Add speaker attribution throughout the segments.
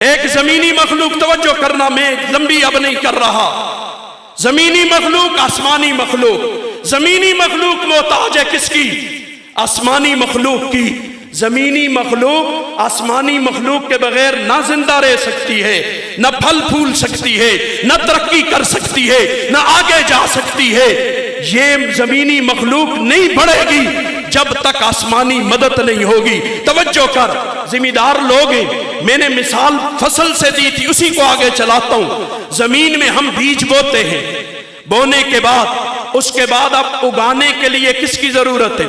Speaker 1: ایک زمینی مخلوق، توجہ کرنا، میں لمبی اب نہیں کر رہا، زمینی مخلوق، آسمانی مخلوق، زمینی مخلوق محتاج ہے کس کی؟ آسمانی مخلوق کی۔ زمینی مخلوق آسمانی مخلوق کے بغیر نہ زندہ رہ سکتی ہے، نہ پھل پھول سکتی ہے، نہ ترقی کر سکتی ہے، نہ آگے جا سکتی ہے۔ یہ زمینی مخلوق نہیں بڑھے گی جب تک آسمانی مدد نہیں ہوگی۔ توجہ کر، ذمہ دار لوگ ہیں، میں نے مثال فصل سے دی تھی، اسی کو آگے چلاتا ہوں۔ زمین میں ہم بیج بوتے ہیں، بونے کے بعد اس کے بعد اب اگانے کے لیے کس کی ضرورت ہے؟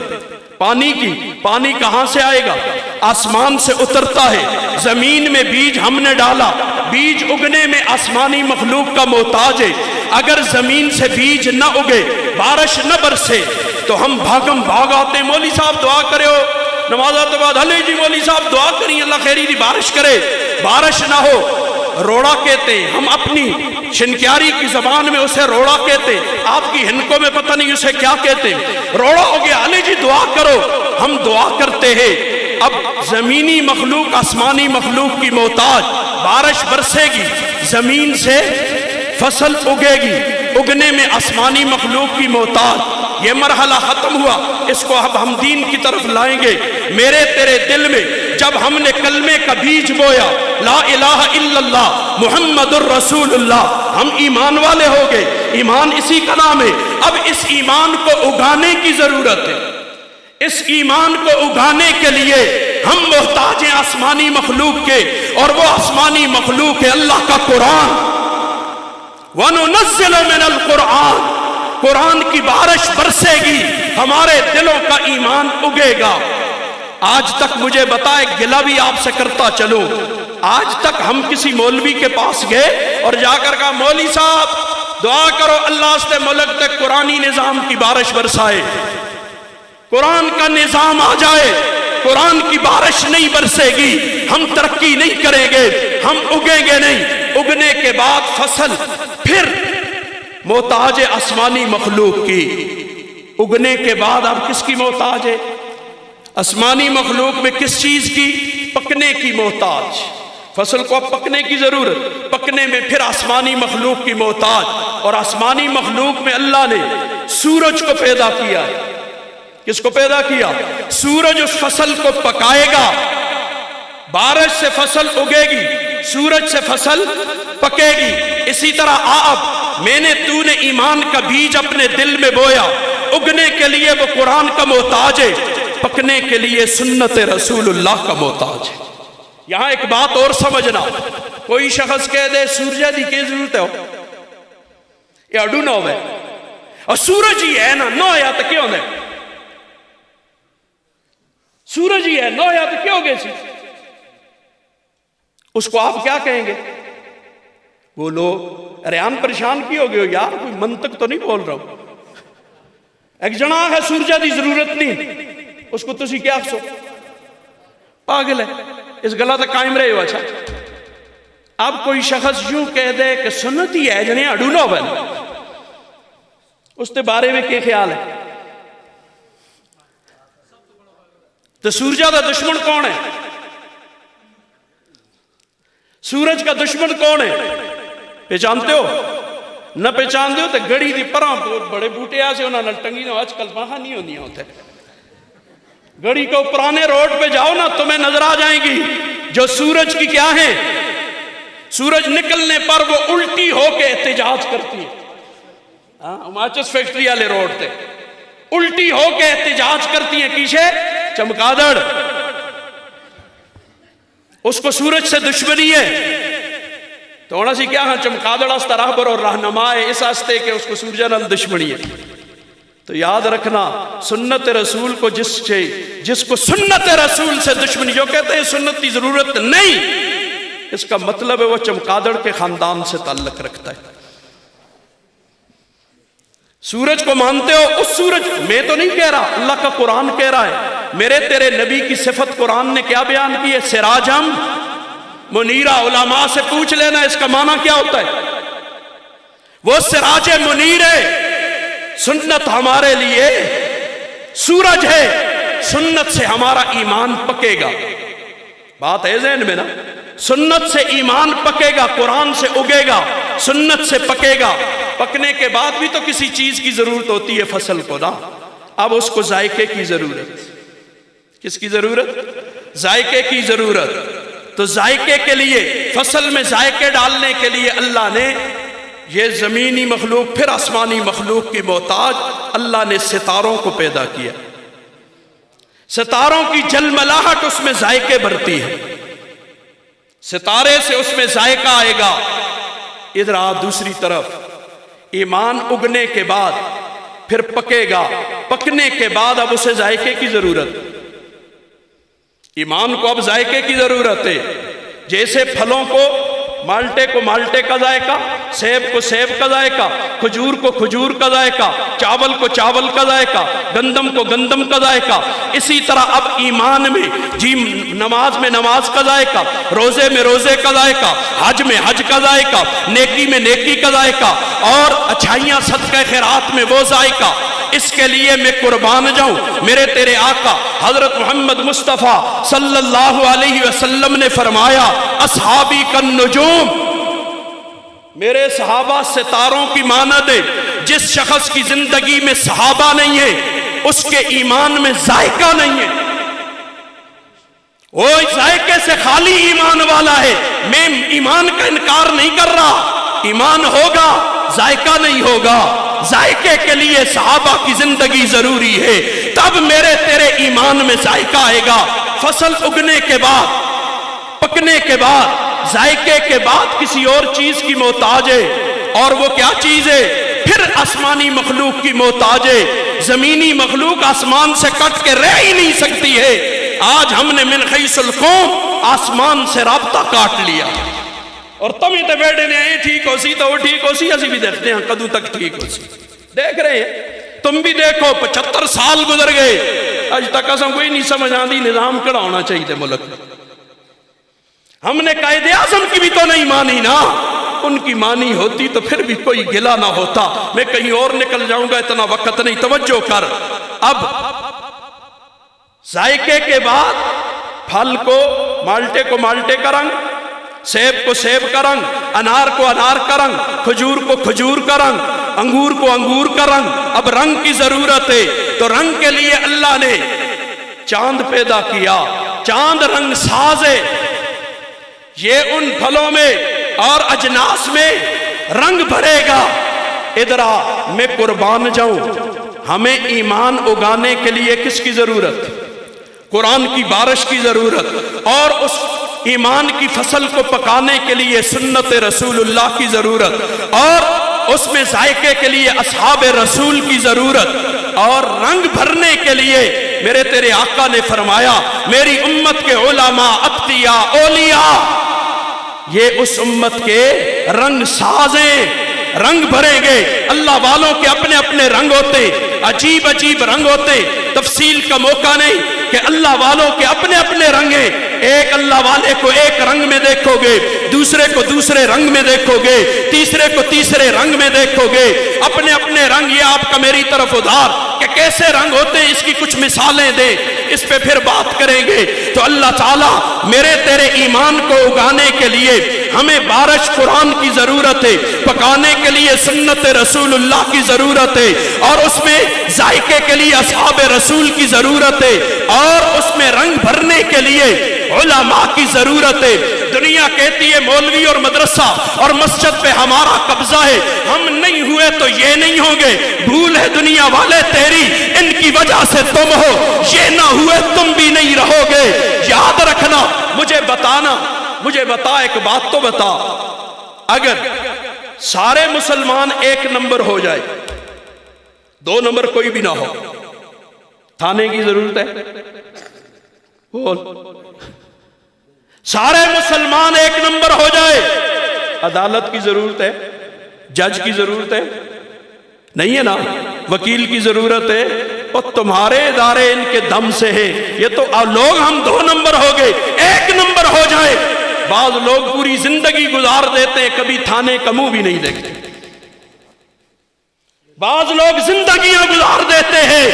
Speaker 1: پانی کی۔ پانی کہاں سے آئے گا؟ آسمان سے اترتا ہے۔ زمین میں بیج ہم نے ڈالا، بیج اگنے میں آسمانی مخلوق کا محتاج ہے۔ اگر زمین سے بیج نہ اگے، بارش نہ برسے، تو ہم بھاگم بھاگ آتے، مولوی صاحب دعا کرے ہو، نمازات بعد علی جی مولوی صاحب دعا کریں اللہ خیری دی بارش کرے، بارش نہ ہو، روڑا کہتے ہیں ہم اپنی شنکیاری کی زبان میں اسے روڑا کہتے ہیں، آپ کی ہنکوں میں پتہ نہیں اسے کیا کہتے ہیں، روڑا ہو گیا، علی جی دعا کرو، ہم دعا کرتے ہیں۔ اب زمینی مخلوق آسمانی مخلوق کی محتاج، بارش برسے گی، زمین سے فصل اگے گی، اگنے میں آسمانی مخلوق کی محتاج۔ یہ مرحلہ ختم ہوا، اس کو اب ہم دین کی طرف لائیں گے۔ میرے تیرے دل میں جب ہم نے کلمے کا بیج بویا، لا الہ الا اللہ محمد الرسول اللہ، ہم ایمان والے ہو گئے، ایمان اسی کا نام ہے۔ اب اس ایمان کو اگانے کی ضرورت ہے۔ اس ایمان کو اگانے کے لیے ہم محتاج ہیں آسمانی مخلوق کے، اور وہ آسمانی مخلوق ہے اللہ کا قرآن۔ وَنُنَزِّلُ مِنَ الْقُرْآنِ، قرآن کی بارش برسے گی، ہمارے دلوں کا ایمان اگے گا۔ آج تک مجھے بتائے، گلہ بھی آپ سے کرتا چلوں، آج تک ہم کسی مولوی کے پاس گئے اور جا کر کہا مولوی صاحب دعا کرو اللہ سے ملک تک قرآنی نظام کی بارش برسائے، قرآن کا نظام آ جائے، قرآن کی بارش نہیں برسے گی، ہم ترقی نہیں کریں گے، ہم اگیں گے نہیں۔ اگنے کے بعد فصل پھر محتاج آسمانی مخلوق کی۔ اگنے کے بعد اب کس کی محتاج ہے؟ آسمانی مخلوق میں کس چیز کی؟ پکنے کی محتاج۔ فصل کو اب پکنے کی ضرورت، پکنے میں پھر آسمانی مخلوق کی محتاج۔ اور آسمانی مخلوق میں اللہ نے سورج کو پیدا کیا ہے۔ کس کو پیدا کیا؟ سورج اس فصل کو پکائے گا، بارش سے فصل اگے گی، سورج سے فصل پکے گی۔ اسی طرح آپ تو نے ایمان کا بیج اپنے دل میں بویا، اگنے کے لیے وہ قرآن کا محتاج ہے، پکنے کے لیے سنت رسول اللہ کا محتاج ہے۔ یہاں ایک بات اور سمجھنا، کوئی شخص کہہ دے سورج دی کی ضرورت ہے، یہ اڈو نہ ہوئے، اور سورج ہی ہے نا، نو یا تو کیوں ہے؟ سورج ہی ہے، نو یا تو کیوں گے سی؟ اس کو آپ کیا کہیں گے؟ وہ لوگ ریان پریشان کی ہو گئے ہو یار، کوئی منطق تو نہیں بول رہا ہوں، ایک جنا ہے سورجہ دی ضرورت نہیں، اس کو تسی کیا سو پاگل ہے، اس گلہ تک قائم رہے ہو۔ اچھا اب کوئی شخص یوں کہہ دے کہ سنت ہی ہے جنہیں اڈو نہ ہوئے، اس کے بارے میں کیا خیال ہے؟ تو سورجہ دا دشمن کون ہے؟ سورج کا دشمن کون ہے؟ پہچانتے ہو؟ نہ پہچانتے ہو تو گڑی دی پراں بڑے بوٹے آسے انہوں نے ٹنگی نہ آج کل وہاں نہیں ہونی ہوتے، گڑی کو پرانے روڈ پہ جاؤ نا تمہیں نظر آ جائیں گی جو سورج کی کیا ہیں، سورج نکلنے پر وہ الٹی ہو کے احتجاج کرتی ہے۔ ماچس فیکٹری والے روڈ تے الٹی ہو کے احتجاج کرتی ہیں، کیسے؟ چمکادڑ، اس کو سورج سے دشمنی ہے، تو ہونا سی کیا ہاں چمکادڑ اس طرح پر اور رہنما ہے اس آستے کہ اس کو سورجہ نال دشمنی ہے۔ تو یاد رکھنا سنت رسول کو جس کو سنت رسول سے دشمنی، جو کہتے ہیں سنت کی ضرورت نہیں، اس کا مطلب ہے وہ چمکادڑ کے خاندان سے تعلق رکھتا ہے۔ سورج کو مانتے ہو، اس سورج، میں تو نہیں کہہ رہا، اللہ کا قرآن کہہ رہا ہے۔ میرے تیرے نبی کی صفت قرآن نے کیا بیان کی ہے؟ سراجم منیرہ۔ علماء سے پوچھ لینا اس کا معنی کیا ہوتا ہے؟ وہ سراج منیر ہے، سنت ہمارے لیے سورج ہے، سنت سے ہمارا ایمان پکے گا۔ بات ہے ذہن میں نا، सुन्नत से ईमान पकेगा, कुरान से उगेगा, सुन्नत से पकेगा। पकने के बाद भी तो किसी चीज की जरूरत होती है फसल को ना। अब उसको जायके की जरूरत। किसकी जरूरत? जायके की जरूरत। तो जायके के लिए, फसल में जायके डालने के लिए अल्लाह ने ये जमीनी मखलूक फिर आसमानी मखलूक की मोहताज, अल्लाह ने सितारों को पैदा किया। सितारों की जलमलाहट उसमें जायके भरती है, सितारे से उसमें जायका आएगा। इधर आ दूसरी तरफ ईमान उगने के बाद फिर पकेगा, पकने के बाद अब उसे जायके की जरूरत। ईमान को अब जायके की जरूरत है। जैसे फलों को, माल्टे को माल्टे का जायका, सेब को सेब का जायका, खजूर को खजूर का जायका, चावल को चावल का जायका, गंदम को गंदम का जायका, इसी तरह अब ईमान में जी, नमाज में नमाज का जायका, रोजे में रोजे का जायका, हज में हज का जायका, नेकी में नेकी का जायका, और अच्छाइयां सदका खैरात में वो जायका। इसके लिए मैं कुर्बान जाऊं। मेरे तेरे आका हजरत मोहम्मद मुस्तफ़ा सल्लल्लाहु अलैहि वसल्लम ने फरमाया, असहाबी कन नुजूम, मेरे सहाबा सितारों की मानद है। जिस शख्स की जिंदगी में सहाबा नहीं है, उसके ईमान में जायका नहीं है। वो जायके से खाली ईमान वाला है। मैं ईमान का इनकार नहीं कर रहा, ईमान होगा, जायका नहीं होगा। जायके के लिए सहाबा की जिंदगी जरूरी है, तब मेरे तेरे ईमान में जायका आएगा। फसल उगने के बाद, पकने के बाद, जायके के बाद किसी और चीज की मोहताज है, और वो क्या चीज है? फिर आसमानी मखलूक की मोहताज है। जमीनी मखलूक आसमान से कट के रह ही नहीं सकती है। आज हमने मिन खैसल कौम आसमान से राब्ता काट लिया, और तभी तो बैठे ने ठीक हो सी तो वो ठीक हो सी, असी भी देखते हैं कदू तक ठीक हो सी। देख रहे हैं, तुम भी देखो 75 साल गुजर गए, आज तक असम कोई नहीं समझ आती निजाम कड़ा होना चाहिए मुल्क में। हमने कायदे आजम की भी तो नहीं मानी ना, उनकी मानी होती तो फिर भी कोई गिला ना होता। मैं कहीं और निकल जाऊंगा, इतना वक्त नहीं, तवज्जो कर। अब जायके के बाद फल को माल्टे का रंग, सेब को सेब का रंग, अनार को अनार का रंग, खजूर को खजूर का रंग, अंगूर को अंगूर का रंग। अब रंग की जरूरत है, तो रंग के लिए अल्लाह ने चांद पैदा किया। चांद रंग साज है, ये उन फलों में और अजनास में रंग भरेगा। इधर आ, मैं कुर्बान जाऊं। हमें ईमान उगाने के लिए किसकी जरूरत? कुरान की बारिश की जरूरत, और उस ईमान की फसल को पकाने के लिए सुन्नत रसूलुल्लाह की जरूरत, और उसमें जायके के लिए असहाब रसूल की जरूरत, और रंग भरने के लिए मेरे तेरे आका ने फरमाया, मेरी उम्मत के उलमा, अत्किया, औलिया, ये उस उम्मत के रंग साजे, रंग भरेंगे। अल्लाह वालों के अपने अपने रंग होते, अजीब अजीब रंग होते। तफसील का मौका नहीं कि अल्लाह वालों के अपने अपने रंग हैं। एक अल्लाह वाले को एक रंग में देखोगे, दूसरे को दूसरे रंग में देखोगे, तीसरे को तीसरे रंग में देखोगे। अपने अपने रंग, ये आपका मेरी तरफ उधार कि कैसे रंग होते हैं, इसकी कुछ मिसालें दे, इस पे फिर बात करेंगे। तो अल्लाह ताला मेरे तेरे ईमान को उगाने के लिए हमें बारिश कुरान की जरूरत है, पकाने के लिए सुन्नत रसूलुल्लाह की जरूरत है, और उसमें जायके के लिए असहाब रसूल की जरूरत है, और उसमें रंग भरने के लिए उलमा की जरूरत है। दुनिया कहती है मौलवी और मदरसा और मस्जिद पे हमारा कब्जा है, हम नहीं हुए तो ये नहीं होंगे। भूल है दुनिया वाले तेरी, इनकी वजह से तुम हो, ये ना हुए तुम भी नहीं रहोगे। याद रखना, मुझे बताना, मुझे बता, एक बात तो बता, अगर सारे मुसलमान एक नंबर हो जाए, 2 नंबर कोई भी ना हो, थाने की जरूरत है? बोल। सारे मुसलमान एक नंबर हो जाए, अदालत की जरूरत है? जज की जरूरत है? नहीं है ना। वकील की जरूरत है? और तुम्हारे इदारे इनके दम से हैं। ये तो लोग हम 2 नंबर हो गए, 1 नंबर हो जाए। बाज लोग पूरी जिंदगी गुजार देते हैं, कभी थाने का मुंह भी नहीं देखते। बाज लोग जिंदगियां गुजार देते हैं,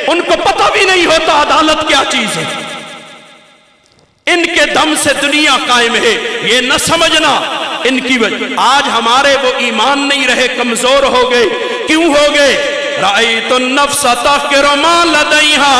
Speaker 1: उनको पता भी नहीं होता अदालत क्या चीज है। इनके दम से दुनिया कायम है, ये न समझना इनकी वजह। आज हमारे वो ईमान नहीं रहे, कमजोर हो गए। क्यों हो गए? राइतुन नफ्स तहकिरु मा लदैहा,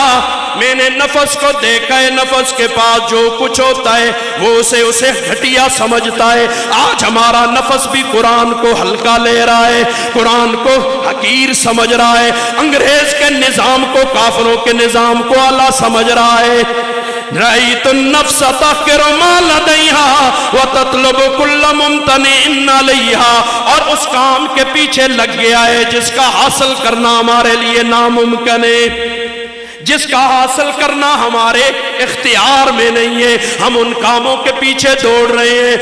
Speaker 1: मैंने नफस को देखा है, नफस के पास जो कुछ होता है वो उसे घटिया समझता है। आज हमारा नफस भी कुरान को हल्का ले रहा है, कुरान को हकीर समझ रहा है, अंग्रेज के निजाम को, काफिरों के निजाम को आला समझ रहा है। राइतुन नफ्स तहकिरु मा लदैहा व ततलबु कुल्ल मुम्तनिइन अलैहा, और उस काम के पीछे लग गया है जिसका हासिल करना हमारे लिए नामुमकिन है, जिसका हासिल करना हमारे इख्तियार में नहीं है। हम उन कामों के पीछे दौड़ रहे हैं।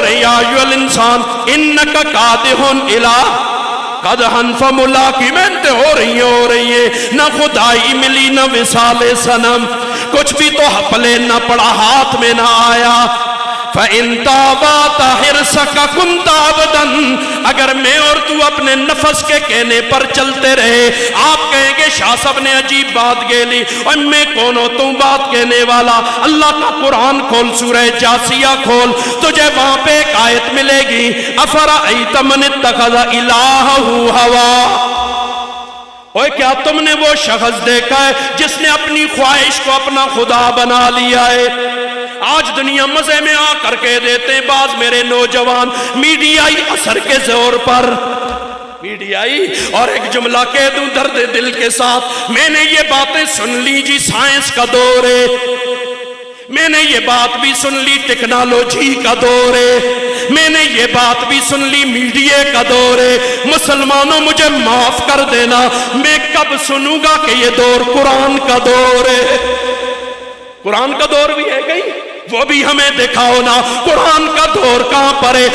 Speaker 1: अय्युहल इंसान इन्नका कादिहुन इला कदहन फमुलाकी, मेहनतें हो रही है, न खुदाई मिली न विसाले सनम, कुछ भी तो हपले न पड़ा, हाथ में न आया। फ़इन ताबा हिरसका कुन्ता अबदन, अगर मैं और तू अपने नफस के कहने पर चलते रहे, आप कहेंगे शाह साहब ने अजीब बात गेली, और मैं कौन हो तू बात कहने वाला। अल्लाह का कुरान खोल, सूरह जासिया खोल, तुझे वहां पे एक आयत मिलेगी, अफ़रअयत मन इत्तख़ज़ इलाहहु हवा, ओए क्या तुमने वो शख्स देखा है जिसने अपनी ख्वाहिश को अपना खुदा बना लिया है। आज दुनिया मजे में आ करके देते हैं बाज मेरे नौजवान मीडियाई असर के जोर पर, मीडियाई। और एक जुमला कह दूं दर्द दिल के साथ, मैंने ये बातें सुन ली जी, साइंस का दौर है, मैंने ये बात भी सुन ली टेक्नोलॉजी का दौर है, मैंने ये बात भी सुन ली मीडिया का दौर है। मुसलमानों मुझे माफ कर देना, मैं कब सुनूंगा कि ये दौर कुरान का दौर है। कुरान का दौर भी है कहीं, वो भी हमें दिखाओ ना। कुरान का दौर कहां पर है?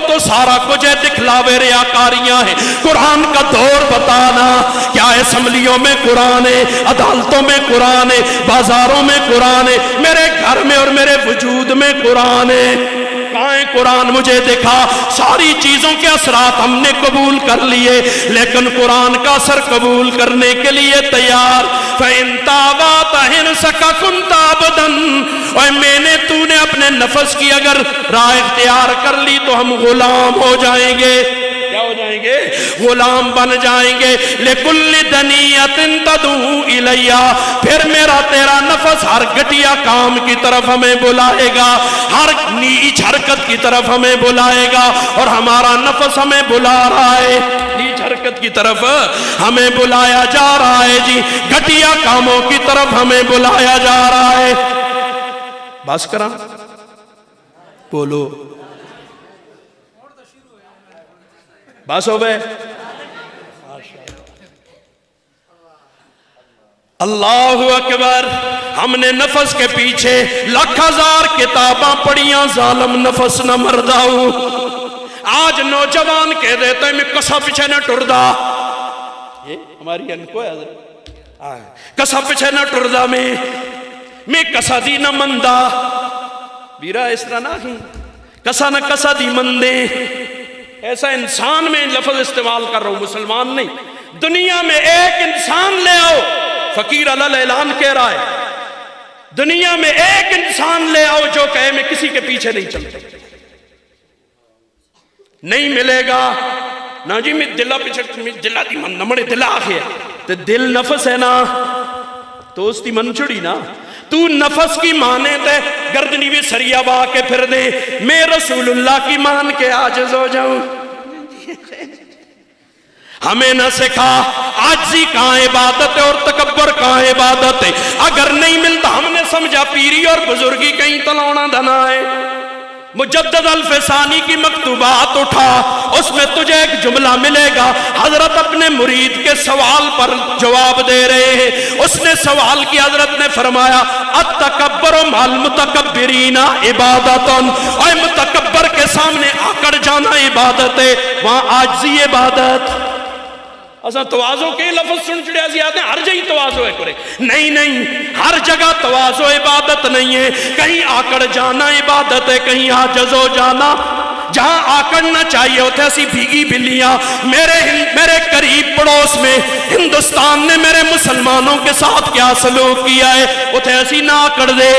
Speaker 1: तो सारा कुछ है, दिखलावे रियाकारियां हैं। कुरान का दौर बताना क्या है? असम्बलियों में कुरान है, अदालतों में कुरान है, बाजारों में कुरान है, मेरे घर में और मेरे वजूद में कुरान है। कहाँ है कुरान? मुझे दिखा। सारी चीजों के असरात हमने कबूल कर लिए, लेकिन कुरान का असर कबूल करने के लिए तैयार। फ़इन ताबा हिरसका कुन्ता अबदन, और मैंने तूने अपने नफस की अगर राह इख्तियार कर ली तो हम गुलाम हो जाएंगे। क्या हो जाएंगे? गुलाम बन जाएंगे। लिकुल्लि दनियतिन तदू इलैया, फिर मेरा तेरा नफस हर घटिया काम की तरफ हमें बुलाएगा, हर नीच हरकत की तरफ हमें बुलाएगा, और हमारा नफस हमें बुला रहा है, नीच हरकत की तरफ हमें बुलाया जा रहा है जी, घटिया कामों की तरफ हमें बुलाया जा रहा है। बस करा बोलो, बस हो गए। अल्लाहु अकबर। हमने नफस के पीछे लाख हजार किताबां पढ़ियां, जालिम नफस न मरदाऊ। आज नौजवान कह देते हैं मैं कसा पीछे न टुरदा, ये हमारी अनको है, कसा पीछे न टुरदा, मैं कसा दी न मंदा, बीरा इस तरह ना ही कसा न कसा दी मंदे। ऐसा इंसान में लफ्ज इस्तेमाल कर रहा हूं, मुसलमान नहीं। दुनिया में एक इंसान ले आओ, फकीर अल ऐलान कह रहा है, दुनिया में एक इंसान ले आओ जो कहे मैं किसी के पीछे नहीं चलता, नहीं मिलेगा ना जी। मैं दिला पीछे दिला दी मन नमड़े दिला आखे तो दिल नफस है ना, तो उसकी मन छुड़ी ना। तू नफस की माने ते गर्दनी भी सरिया बा के फिर दे, मैं रसूलुल्लाह की मान के आजिज़ हो जाऊं। हमें न सिखा आजी कहाँ इबादत है और तकब्बर कहाँ इबादत है। अगर नहीं मिलता हमने समझा पीरी और बुजुर्गी कहीं तलौना धना है। मुजद्दद अल-फ़सानी की मकतूबात उठा, उसमें तुझे एक जुमला मिलेगा। हजरत अपने मुरीद के सवाल पर जवाब दे रहे हैं। उसने सवाल किया, हजरत ने फरमाया अत-तकब्बुरु मअल मुतकब्बिरीना इबादतुन, और मुतकब्बर के सामने आकड़ जाना इबादत है, वहां आजिज़ी इबादत। असा तवाज़ो के लफ्ज़ सुन चुड़िया ज़ियादे हर जगह तवाज़ो है करे, नहीं नहीं, हर जगह तवाज़ो इबादत नहीं है। कहीं आकड़ जाना इबादत है, कहीं आजिज़ हो जाना। जहां आकड़ना चाहिए उथे ऐसी भीगी बिल्लियां। मेरे करीब पड़ोस में हिंदुस्तान ने मेरे मुसलमानों के साथ क्या सलूक किया है, उथे ऐसी ना आकड़ दे,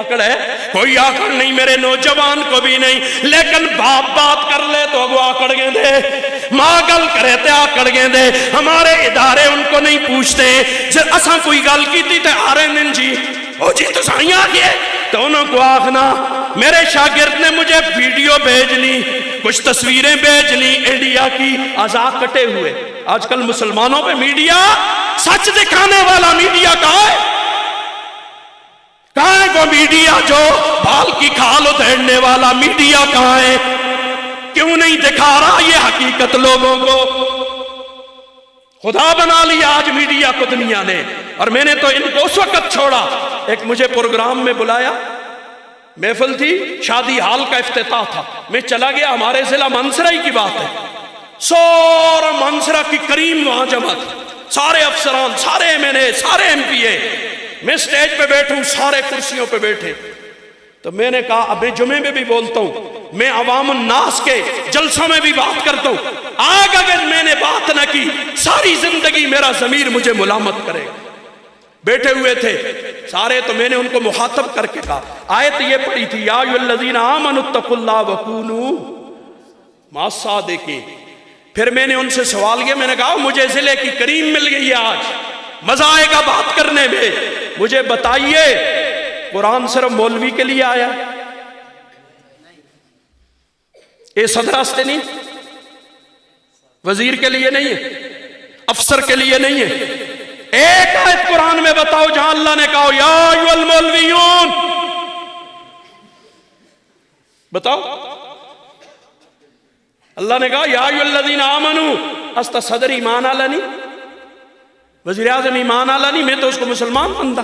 Speaker 1: آکڑ ہے؟ کوئی آکڑ نہیں میرے نوجوان کو بھی نہیں، لیکن باپ بات کر لے تو اگو آکڑ گئے دے، ماں گل کرے تے آکڑ گئے دے، ہمارے ادارے ان کو نہیں پوچھتے، جب اساں کوئی گل کی تھی تے آ رہے دن جی او جی تو سائیں آگئے، تو انہوں کو آخنا میرے شاگرد نے مجھے ویڈیو بھیج لی، کچھ تصویریں بھیج لی انڈیا کی، آزاد کٹے ہوئے۔ آج کل مسلمانوں پہ میڈیا سچ دکھانے والا میڈیا کہاں ہے؟ کہاں ہے وہ میڈیا جو بال کی کھال ادھیڑنے والا میڈیا کہاں ہے؟ کیوں نہیں دکھا رہا یہ حقیقت لوگوں کو؟ خدا بنا لیا آج میڈیا کو دنیا نے، اور میں نے تو ان کو اس وقت چھوڑا، ایک مجھے پروگرام میں بلایا، محفل تھی، شادی حال کا افتتاح تھا، میں چلا گیا، ہمارے ضلع منسرہ کی بات ہے، سورا منسرہ کی کریم وہاں جمع تھی، سارے افسران، سارے ایم این اے، سارے ایم پی اے، میں سٹیج پہ بیٹھوں، سارے کرسیوں پہ بیٹھے، تو میں نے کہا اب میں جمعے میں بھی بولتا ہوں، میں عوام الناس کے جلسوں میں بھی بات کرتا ہوں، آگ اگر میں نے بات نہ کی ساری زندگی میرا ضمیر مجھے ملامت کرے گا۔ بیٹھے ہوئے تھے سارے، تو میں نے ان کو مخاطب کر کے کہا، آیت یہ پڑھی تھی یا ایھا الذین آمنوا اتقوا اللہ وکونوا مع الصادقین۔ پھر میں نے ان سے سوال کیا، میں نے کہا مجھے ضلع کی کریم مل گئی ہے، آج مزہ آئے گا بات کرنے میں، مجھے بتائیے قرآن صرف مولوی کے لیے آیا؟ یہ صدر واسطے نہیں، وزیر کے لیے نہیں ہے، افسر کے لیے نہیں ہے۔ ایک آیت قرآن میں بتاؤ جہاں اللہ نے کہا یا ایھا المولویون، بتاؤ اللہ نے کہا یا ایھا الذین آمنوا، استا صدر ایمان والا نہیں، وزیر اعظم ایمان والا نہیں، میں تو اس کو مسلمان مانتا،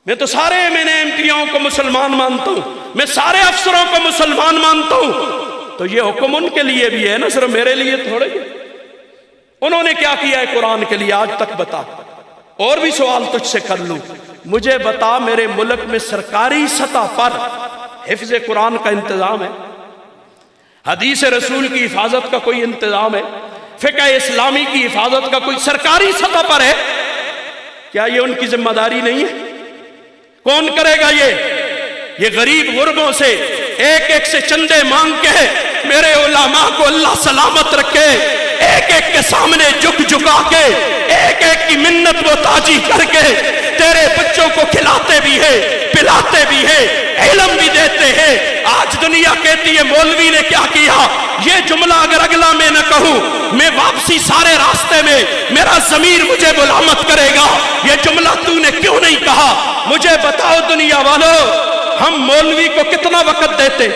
Speaker 1: میں تو سارے ایم پیوں کو مسلمان مانتا ہوں، میں سارے افسروں کو مسلمان مانتا ہوں، تو یہ حکم ان کے لیے بھی ہے نا، صرف میرے لیے تھوڑے ہی۔ انہوں نے کیا کیا ہے قرآن کے لیے آج تک بتا؟ اور بھی سوال تجھ سے کر لوں، مجھے بتا میرے ملک میں سرکاری سطح پر حفظ قرآن کا انتظام ہے؟ حدیث رسول کی حفاظت کا کوئی انتظام ہے؟ فقہ اسلامی کی حفاظت کا کوئی سرکاری سطح پر ہے؟ کیا یہ ان کی ذمہ داری نہیں ہے؟ کون کرے گا یہ غریب غربوں سے ایک ایک سے چندے مانگ کے میرے علماء کو اللہ سلامت رکھے، ایک ایک کے سامنے جھک جھکا کے ایک ایک کی منت و تاجی کر کے تیرے بچوں کو کھلاتے بھی ہے، پلاتے بھی ہے، علم بھی دیتے ہیں۔ آج دنیا کہتی ہے مولوی نے کیا کیا؟ یہ جملہ اگر اگلا میں نہ کہوں، میں واپسی سارے راستے میں میرا ضمیر مجھے ملامت کرے گا، یہ جملہ تو نے کیوں نہیں کہا؟ مجھے بتاؤ دنیا والوں، ہم مولوی کو کتنا وقت دیتے؟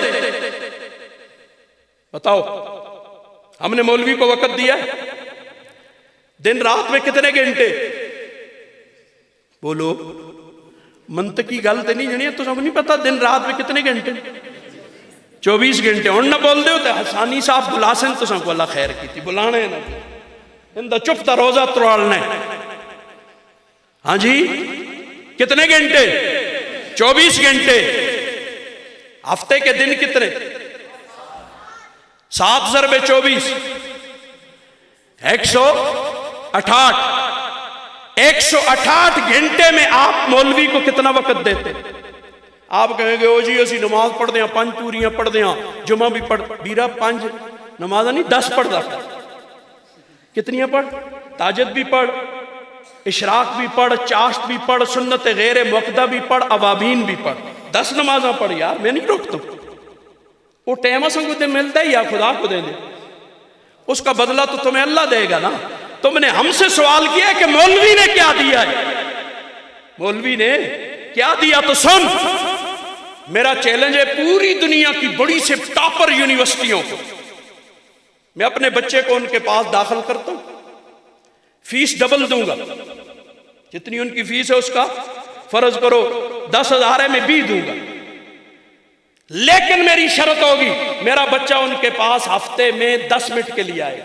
Speaker 1: بتاؤ، ہم نے مولوی کو وقت دیا ہے؟ دن رات میں کتنے گھنٹے؟ بولو، منطقی گل تے نہیں جنی، تو سب نہیں پتا دن رات میں کتنے گھنٹے؟ 24 گھنٹے۔ اور نہ بول دے ہوتے حسانی صاحب بلا سن تو سب کو اللہ خیر کی تھی، بلانے ہیں نا اندہ چپ تا روزہ تروالنے۔ ہاں جی کتنے گھنٹے؟ 24 گھنٹے۔ ہفتے کے دن کتنے؟ 7 ضرب 24 168۔ 168 گھنٹے میں آپ مولوی کو کتنا وقت دیتے؟ آپ کہیں گے او جی اسی نماز پڑھ دیاں، 5 پوریاں پڑھ دیاں، جمعہ بھی پڑھ، بیرہ 5 نمازہ نہیں 10 پڑھ دا۔ کتنیاں پڑھ؟ تہجد بھی پڑھ، اشراق بھی پڑھ، چاشت بھی پڑھ، سنت غیر موقدہ بھی پڑھ، اوابین بھی پڑھ، 10 نمازاں پڑھ یار، میں نہیں روکتا۔ وہ ٹیمہ سنگ کو دے ملتا ہے یا خدا کو دے دے، اس کا بدلہ تو تمہیں اللہ دے گا نا۔ تم نے ہم سے سوال کیا ہے کہ مولوی نے کیا دیا ہے؟ مولوی نے کیا دیا تو سن، میرا چیلنج ہے پوری دنیا کی بڑی سے ٹاپر یونیورسٹیوں کو، میں اپنے بچے کو ان کے پاس داخل کرتا ہوں، فیس ڈبل دوں گا، جتنی ان کی فیس ہے اس کا فرض کرو 10,000 ہے، میں 20 دوں گا، لیکن میری شرط ہوگی میرا بچہ ان کے پاس ہفتے میں 10 منٹ کے لیے آئے،